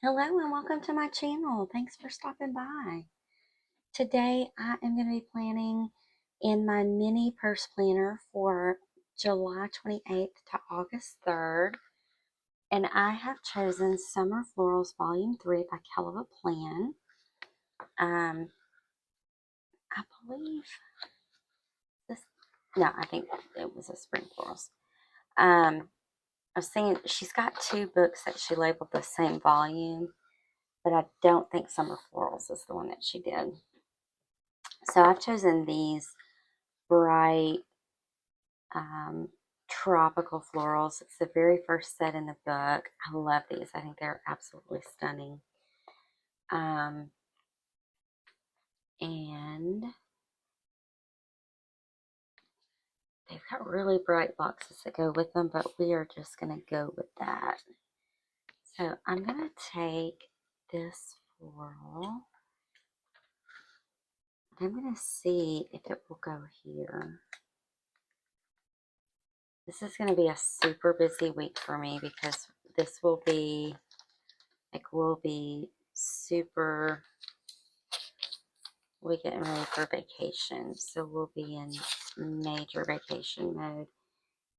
Hello and welcome to my channel. Thanks for stopping by. Today I am going to be planning in my mini purse planner for July 28th to August 3rd. And I have chosen Summer Florals Volume 3 by Kell Plan. I believe this, no, I think it was a Spring Florals. I was thinking she's got two books that she labeled the same volume, but I don't think Summer Florals is the one that she did. So I've chosen these bright tropical florals. It's the very first set in the book. I love these. I think they're absolutely stunning. And they've got really bright boxes that go with them, but we are just going to go with that. So I'm going to take this floral. I'm going to see if it will go here. This is going to be a super busy week for me because this will be, we'll be super, we're getting ready for vacation. So we'll be in major vacation mode.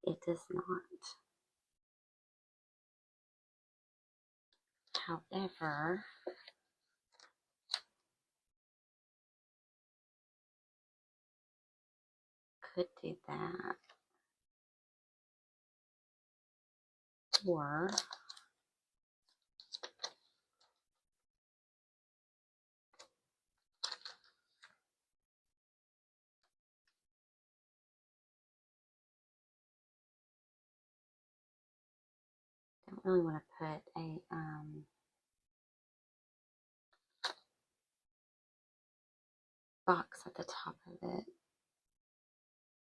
It does not. However, could do that. Or don't really want to put a box at the top of it.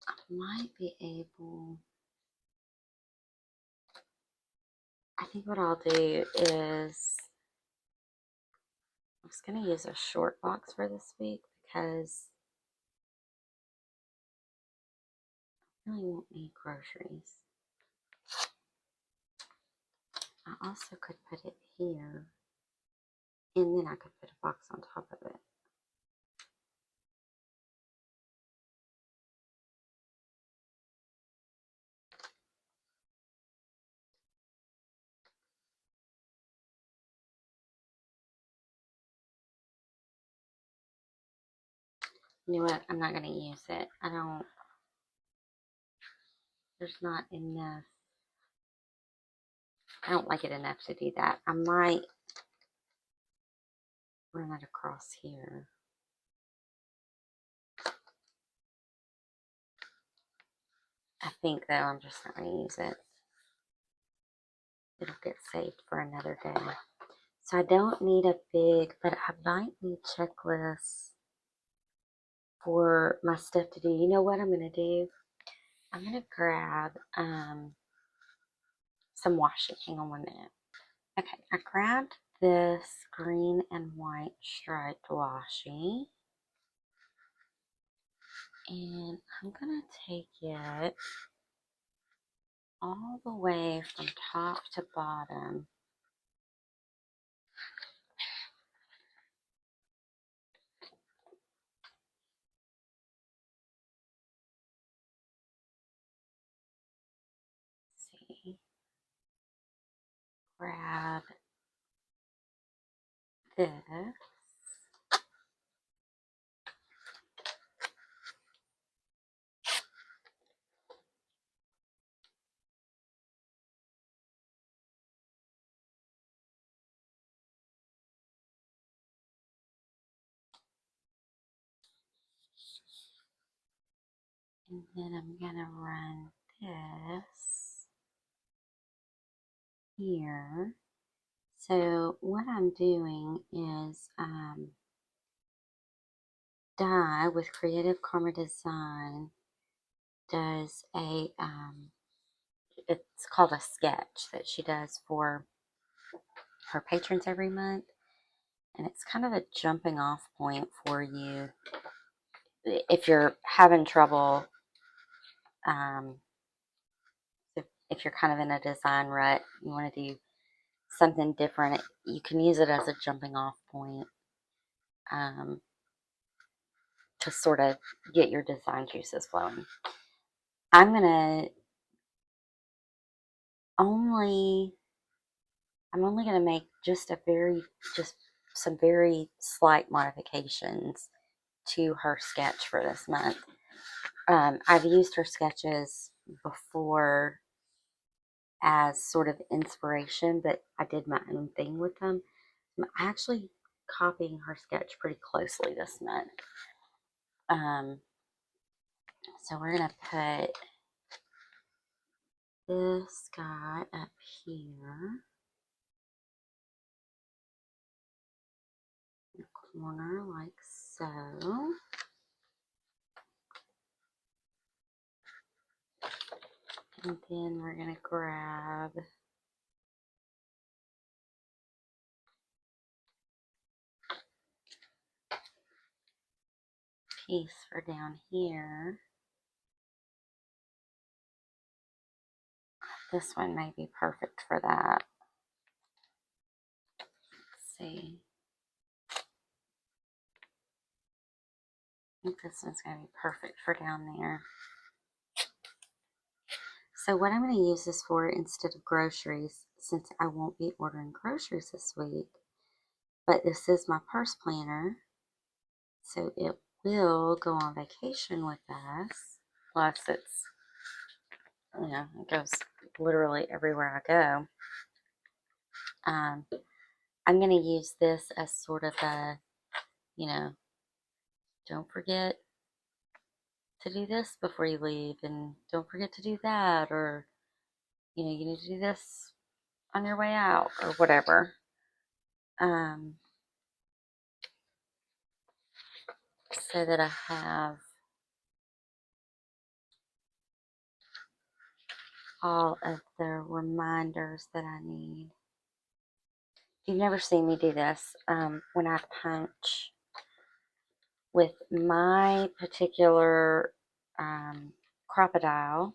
I might be able, I think what I'll do is, I'm just going to use a short box for this week because I really won't need groceries. I also could put it here, and then I could put a box on top of it. You know what? I'm not going to use it. There's not enough. I don't like it enough to do that. I might run it across here. I think, though, I'm just not going to use it. It'll get saved for another day. So I don't need a big, but I might need checklists for my stuff to do. You know what I'm going to do? I'm going to grab some washi. Hang on 1 minute. Okay, I grabbed this green and white striped washi. And I'm going to take it all the way from top to bottom. Let's see. Grab this. And then I'm going to run this here. So what I'm doing is Di with Creative Karma Design does a, it's called a sketch that she does for her patrons every month. And it's kind of a jumping off point for you if you're having trouble, if you're kind of in a design rut, you want to do something different. You can use it as a jumping off point to sort of get your design juices flowing. I'm only gonna make just some very slight modifications to her sketch for this month. I've used her sketches before as sort of inspiration, but I did my own thing with them. I'm actually copying her sketch pretty closely this month. So we're gonna put this guy up here in the corner like so. And then we're gonna grab a piece for down here. This one may be perfect for that. Let's see. I think this one's going to be perfect for down there. So what I'm going to use this for instead of groceries, since I won't be ordering groceries this week, but this is my purse planner, so it will go on vacation with us. Plus it's, it goes literally everywhere I go. I'm going to use this as sort of a, don't forget to do this before you leave, and don't forget to do that, or, you need to do this on your way out, or whatever. So that I have all of the reminders that I need. If you've never seen me do this, when I punch with my particular crocodile,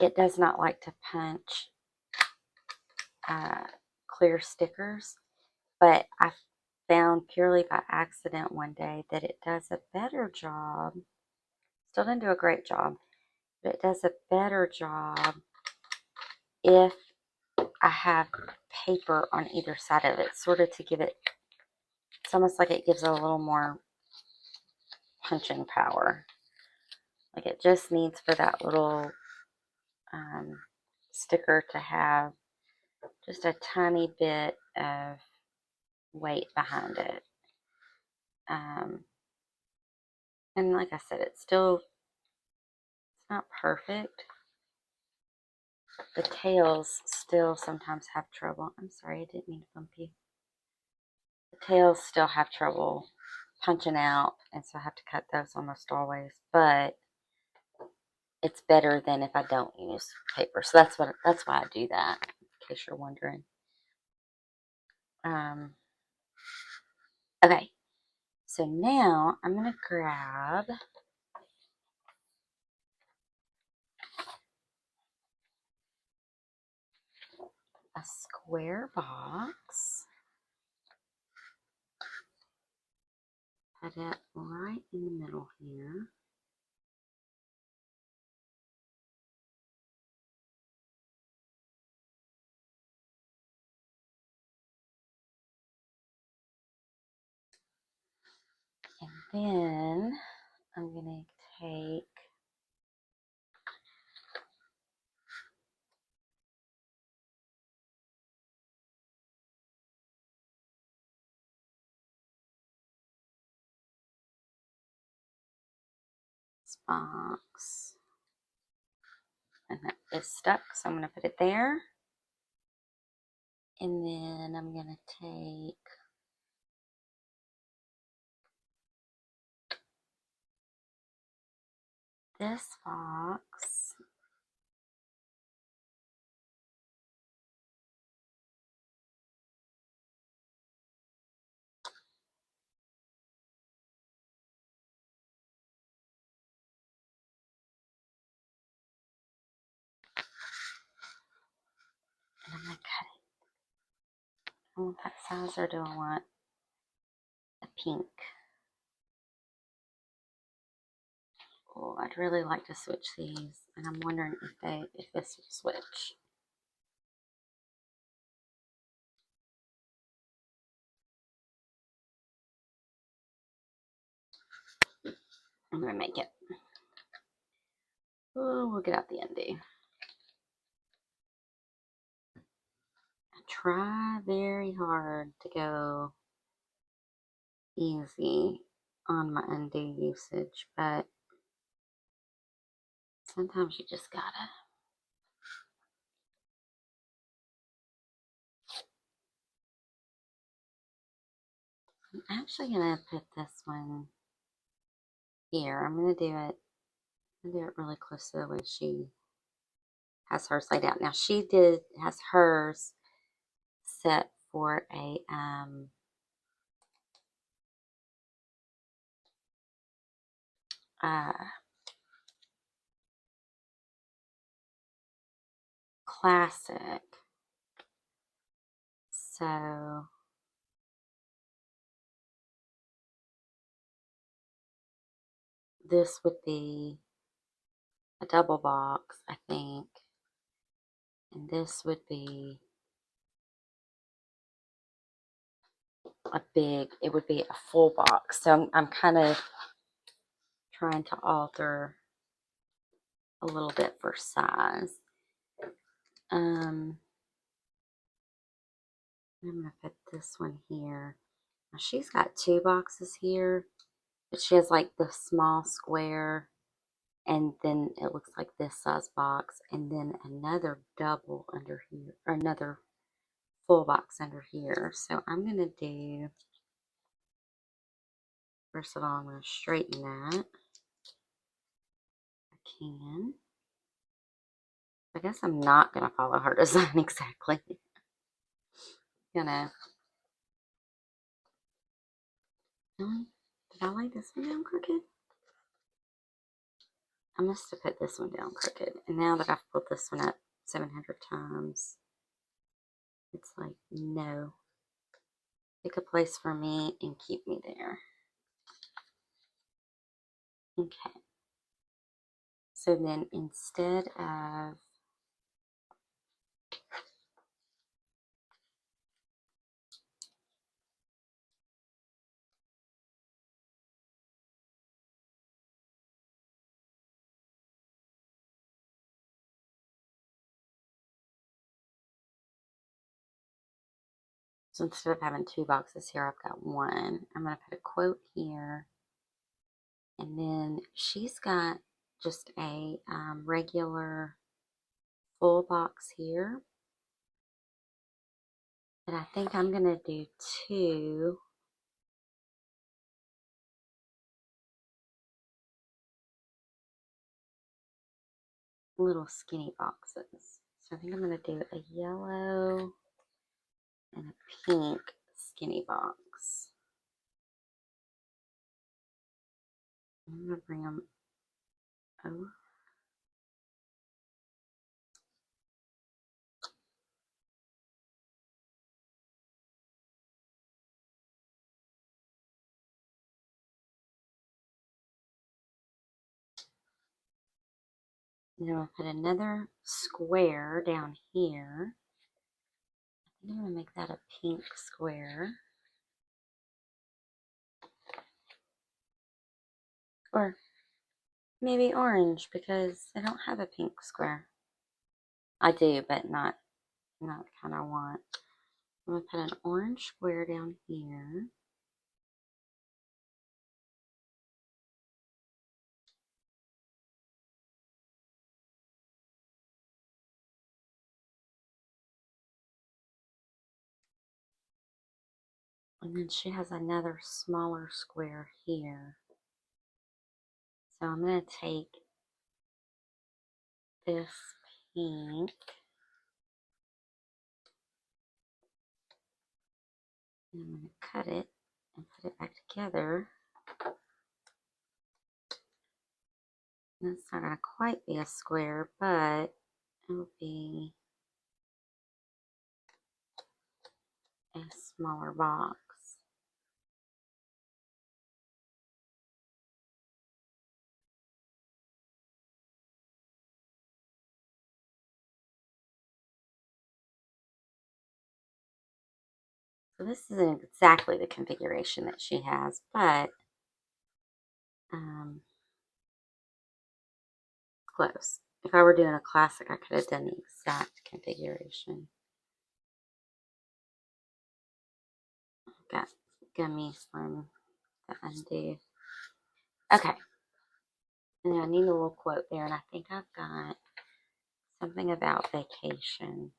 it does not like to punch clear stickers, but I found purely by accident one day that it does a better job. Still didn't do a great job, but it does a better job if I have paper on either side of it, sort of to give it, it's almost like it gives it a little more punching power. Like it just needs for that little sticker to have just a tiny bit of weight behind it. And like I said, it's not perfect. The tails still sometimes have trouble. I'm sorry, I didn't mean to bump you. The tails still have trouble punching out, and so I have to cut those almost always. But it's better than if I don't use paper. So that's why I do that, in case you're wondering. Okay, so now I'm gonna grab a square box, put it right in the middle here. And then I'm going to take this box, and that is stuck, so I'm going to put it there. And then I'm going to take this box, I want that size, or do I want a pink? Oh, I'd really like to switch these, and I'm wondering if this will switch. I'm gonna make it. Oh, we'll get out the undo. I try very hard to go easy on my undo usage, but sometimes you just gotta. I'm actually gonna put this one here. I'm gonna do it really close to the way she has hers laid out. Now she has hers set for a classic. So this would be a double box, I think. And this would be it would be a full box. So I'm kind of trying to alter a little bit for size. I'm going to put this one here. Now she's got 2 boxes here, but she has like the small square, and then it looks like this size box, and then another double under here, or another full box under here. So I'm going to do, first of all, I'm going to straighten that. I can. I guess I'm not going to follow her design exactly. Gonna. Did I lay this one down crooked? I must have put this one down crooked. And now that I've pulled this one up 700 times, it's like, no. Pick a place for me and keep me there. Okay. So then instead of so instead of having 2 boxes here, I've got 1. I'm going to put a quote here. And then she's got just a regular full box here. But I think I'm going to do 2 little skinny boxes. So I think I'm going to do a yellow and a pink skinny box. I'm going to bring them over. Then I'll put another square down here. I think I'm going to make that a pink square. Or maybe orange, because I don't have a pink square. I do, but not the kind I want. I'm going to put an orange square down here. And then she has another smaller square here. So I'm going to take this pink and I'm going to cut it and put it back together. And it's not going to quite be a square, but it will be a smaller box. So this isn't exactly the configuration that she has, but close. If I were doing a classic, I could have done the exact configuration. Got gummies from the Undo. Okay. And I need a little quote there, and I think I've got something about vacation.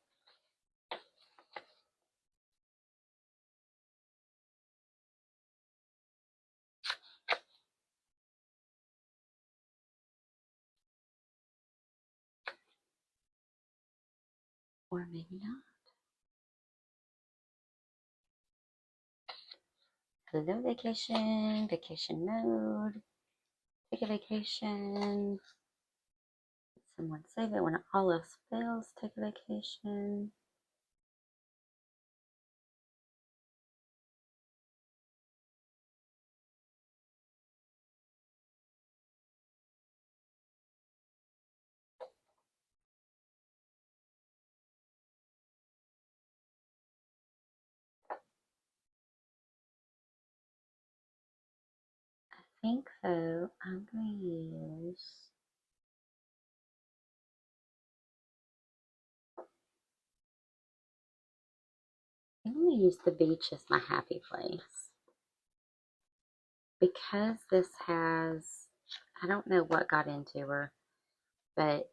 Or maybe not. Hello, vacation, vacation mode, take a vacation. Someone say that when all else fails, take a vacation. I think though I'm going to use the beach as my happy place. Because this has, I don't know what got into her, but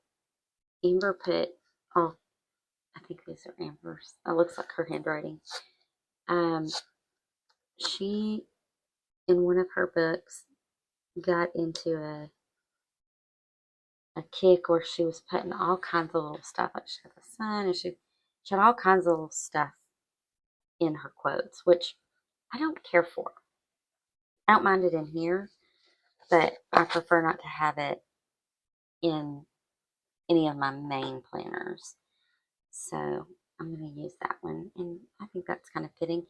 Amber put, oh, I think these are Amber's. It looks like her handwriting. She, in one of her books, got into a kick where she was putting all kinds of little stuff, like she had the sun, and she had all kinds of little stuff in her quotes, which I don't care for. I don't mind it in here, but I prefer not to have it in any of my main planners. So I'm going to use that one, and I think that's kind of fitting.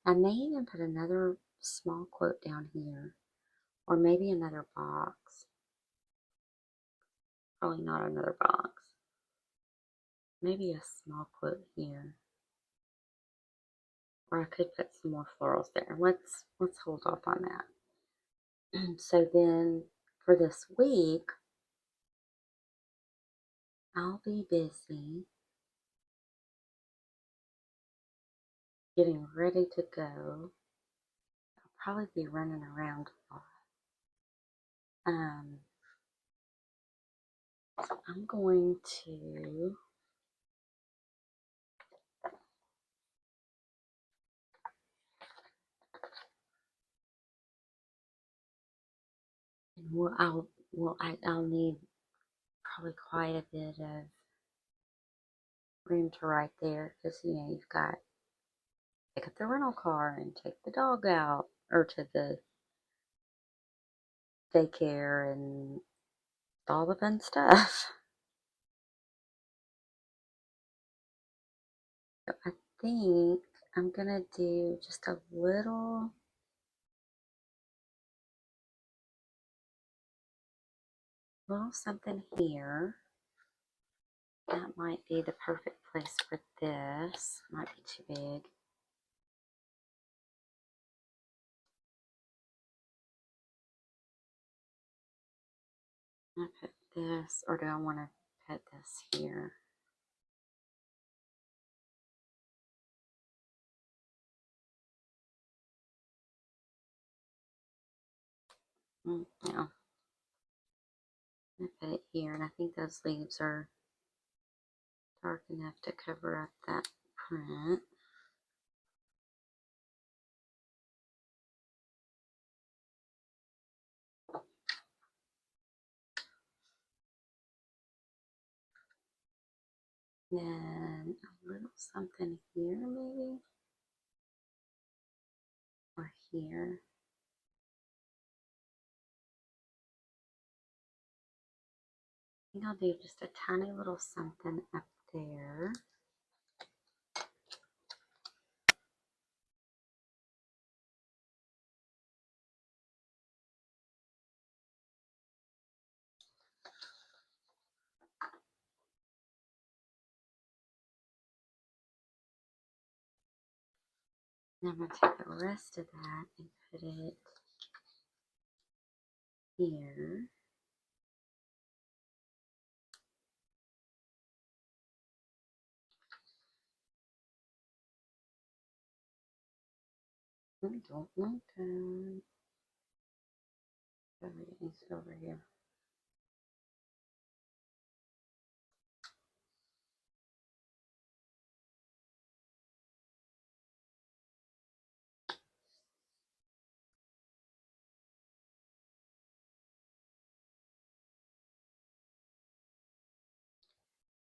I may even put another small quote down here, or maybe another box. Probably not another box. Maybe a small quote here. Or I could put some more florals there. Let's hold off on that. So then for this week, I'll be busy getting ready to go. I'll probably be running around a lot. So I'm going to I'll need probably quite a bit of room to write there because you've got to pick up the rental car and take the dog out or to the daycare and all the fun stuff. So I think I'm gonna do just a little something here. That might be the perfect place for this. Might be too big. I'm gonna put this, or do I want to put this here? No. I'm gonna put it here, and I think those leaves are dark enough to cover up that print. Then a little something here, maybe, or here. I think I'll do just a tiny little something up there. Now I'm going to take the rest of that and put it here. I don't like that. It needs to go over here.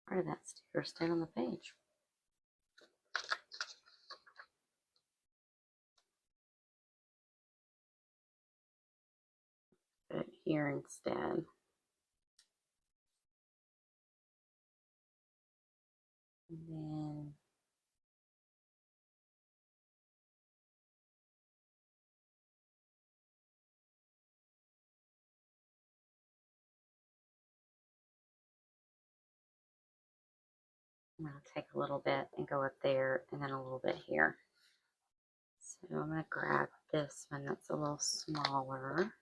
Part of that sticker stayed on the page. Put it here instead. And then I'm going to take a little bit and go up there and then a little bit here. So I'm going to grab this one that's a little smaller.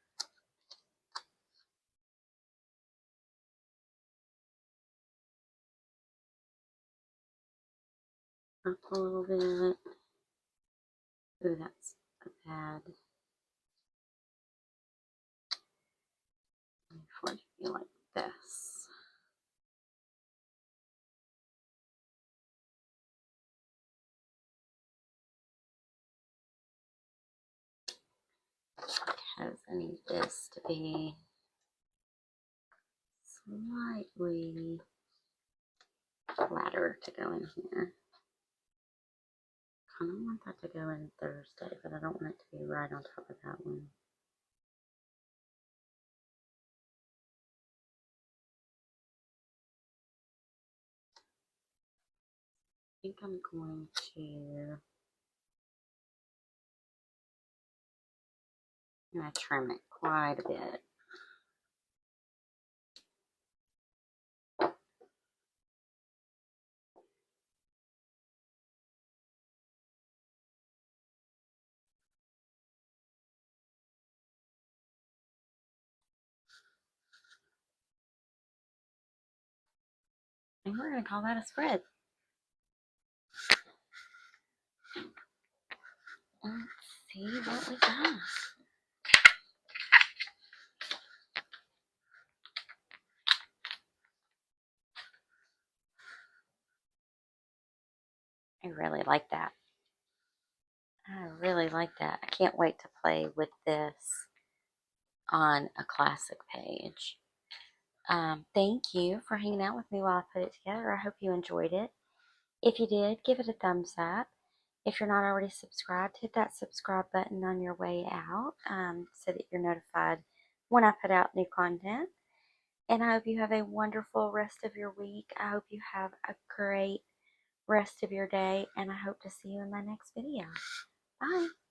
Up a little bit. Ooh, that's a bad. Let me fold you like this. Because I need this to be slightly flatter to go in here. I kind of want that to go in Thursday, but I don't want it to be right on top of that one. I think I'm going to trim it quite a bit. And we're going to call that a spread. Let's see what we got. I really like that. I really like that. I can't wait to play with this on a classic page. Thank you for hanging out with me while I put it together. I hope you enjoyed it. If you did, give it a thumbs up. If you're not already subscribed, hit that subscribe button on your way out so that you're notified when I put out new content. And I hope you have a wonderful rest of your week. I hope you have a great rest of your day, and I hope to see you in my next video. Bye.